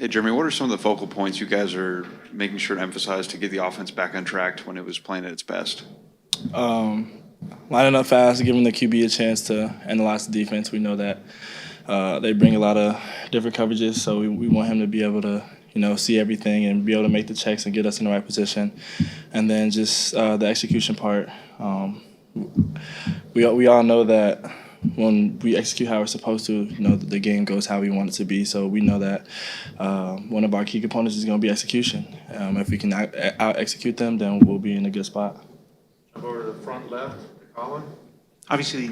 Hey, Germie, what are some of the focal points you guys are making sure to emphasize to get the offense back on track when it was playing at its best? Lining up fast, giving the QB a chance to analyze the defense. We know that they bring a lot of different coverages, so we want him to be able to, see everything and be able to make the checks and get us in the right position. And then just the execution part. We all know that when we execute how we're supposed to, the game goes how we want it to be. So we know that one of our key components is going to be execution. If we can out execute them, then we'll be in a good spot. Over to the front left, Colin. Obviously,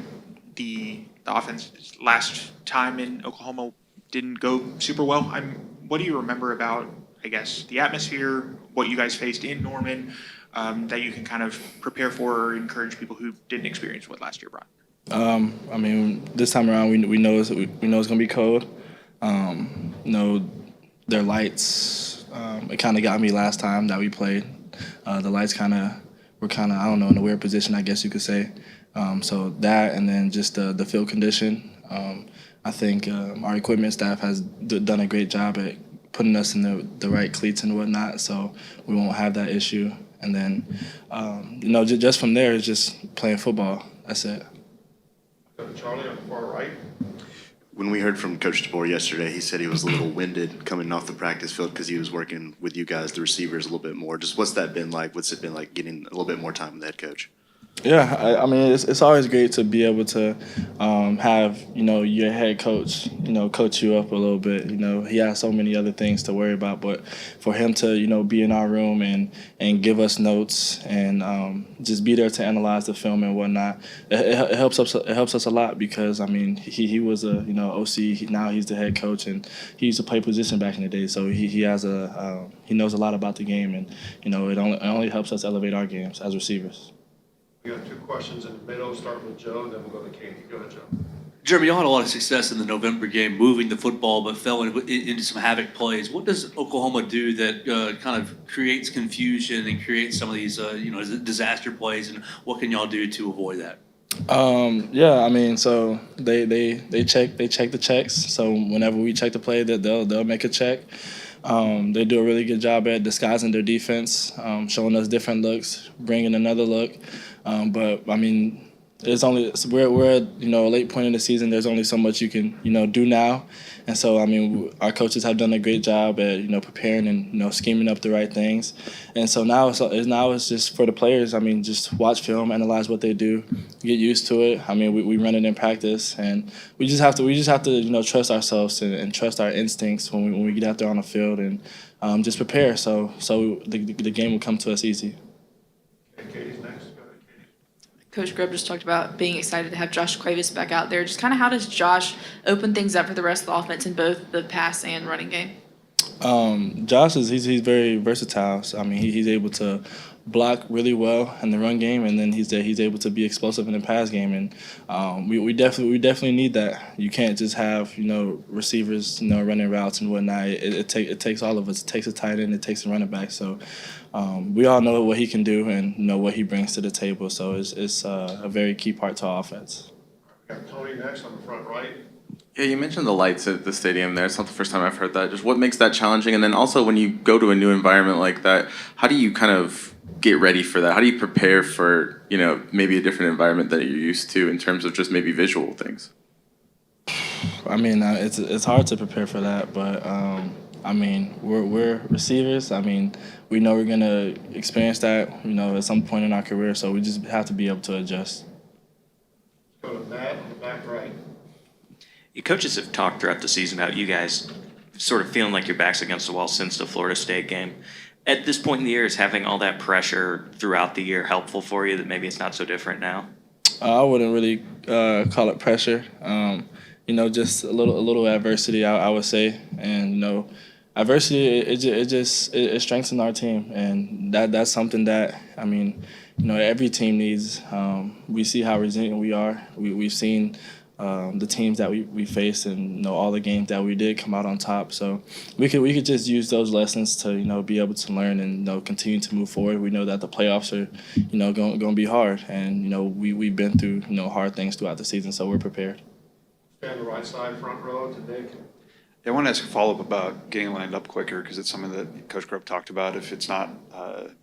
the offense last time in Oklahoma didn't go super well. What do you remember about, I guess, the atmosphere, what you guys faced in Norman, that you can kind of prepare for or encourage people who didn't experience what last year brought? This time around, we know it's going to be cold. Their lights. It kind of got me last time that we played. The lights were I don't know, in a weird position, I guess you could say. So that, and then just the field condition. I think our equipment staff has done a great job at putting us in the right cleats and whatnot, so we won't have that issue. And then, just from there, it's just playing football. That's it. Go to Charlie on the far right. When we heard from Coach DeBoer yesterday, he said he was a little winded coming off the practice field because he was working with you guys, the receivers, a little bit more. Just what's that been like? What's it been like getting a little bit more time with the head coach? Yeah, it's always great to be able to have your head coach coach you up a little bit. He has so many other things to worry about, but for him to be in our room and give us notes and just be there to analyze the film and whatnot, it helps us. It helps us a lot because he was a OC. Now he's the head coach, and he used to play position back in the day, so he has he knows a lot about the game, and it only helps us elevate our games as receivers. We got two questions in the middle, starting with Joe, and then we'll go to Katie. Go ahead, Joe. Germie, y'all had a lot of success in the November game moving the football, but fell into some havoc plays. What does Oklahoma do that kind of creates confusion and creates some of these disaster plays, and what can y'all do to avoid that? So they check the checks. So whenever we check the play, that they'll make a check. They do a really good job at disguising their defense, showing us different looks, bringing another look. It's only we're at a late point in the season. There's only so much you can do now, and so our coaches have done a great job at preparing and scheming up the right things, and so now it's just for the players. Just watch film, analyze what they do, get used to it. We run it in practice, and we just have to trust ourselves and trust our instincts when we get out there on the field and just prepare. So the game will come to us easy. Okay, Katie's next. Go ahead, Katie. Coach Grubb just talked about being excited to have Josh Cuevas back out there. Just kind of how does Josh open things up for the rest of the offense in both the pass and running game? Josh he's very versatile. So, he's able to block really well in the run game, and then he's able to be explosive in the pass game. And we definitely need that. You can't just have receivers running routes and whatnot. It takes all of us. It takes a tight end. It takes a running back. So we all know what he can do and know what he brings to the table. So it's a very key part to our offense. We got Tony next on the front right. Yeah, you mentioned the lights at the stadium there. It's not the first time I've heard that. Just what makes that challenging? And then also when you go to a new environment like that, how do you kind of get ready for that? How do you prepare for, maybe a different environment that you're used to in terms of just maybe visual things? It's hard to prepare for that, but we're receivers. We know we're gonna experience that, at some point in our career. So we just have to be able to adjust. Go to Matt on the back right. Your coaches have talked throughout the season about you guys sort of feeling like your back's against the wall since the Florida State game. At this point in the year, is having all that pressure throughout the year helpful for you that maybe it's not so different now? I wouldn't really call it pressure. Just a little adversity, I would say, and adversity it strengthens our team, and that's something that every team needs. We see how resilient we are. We've seen the teams that we faced and all the games that we did come out on top. So we could just use those lessons to be able to learn and continue to move forward. We know that the playoffs are going to be hard, and we've been through hard things throughout the season, so we're prepared. Stay on the right side, front row to Nick. I want to ask a follow-up about getting lined up quicker, because it's something that Coach Grubb talked about. If it's not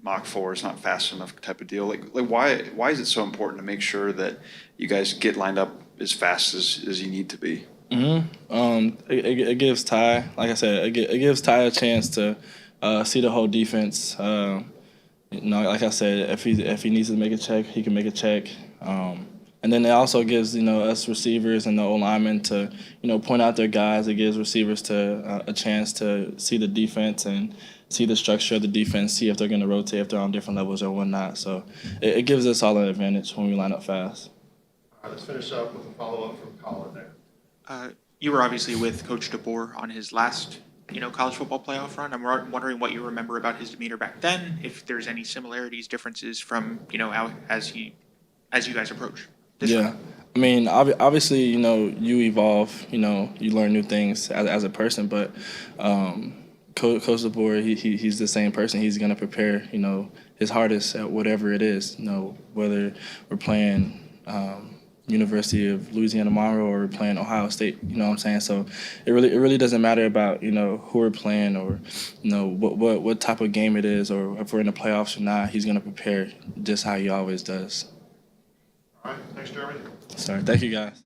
Mach 4, it's not fast enough type of deal. Like why is it so important to make sure that you guys get lined up as fast as you need to be? It gives Ty, like I said, it gives Ty a chance to see the whole defense. Like I said, if he needs to make a check, he can make a check. And then it also gives us receivers and the O linemen to point out their guys. It gives receivers to a chance to see the defense and see the structure of the defense, see if they're going to rotate, if they're on different levels or whatnot. So it gives us all an advantage when we line up fast. All right, let's finish up with a follow-up from Colin there. You were obviously with Coach DeBoer on his last, college football playoff run. I'm wondering what you remember about his demeanor back then, if there's any similarities, differences from, as you guys approach this Yeah. run. I mean, obviously, you evolve, you learn new things as a person, but Coach DeBoer, he's the same person. He's going to prepare, his hardest at whatever it is, whether we're playing University of Louisiana Monroe or we're playing Ohio State, you know what I'm saying? So it really doesn't matter about, who we're playing or, what type of game it is or if we're in the playoffs or not. He's going to prepare just how he always does. All right, thanks, Germie. Sorry. Thank you, guys.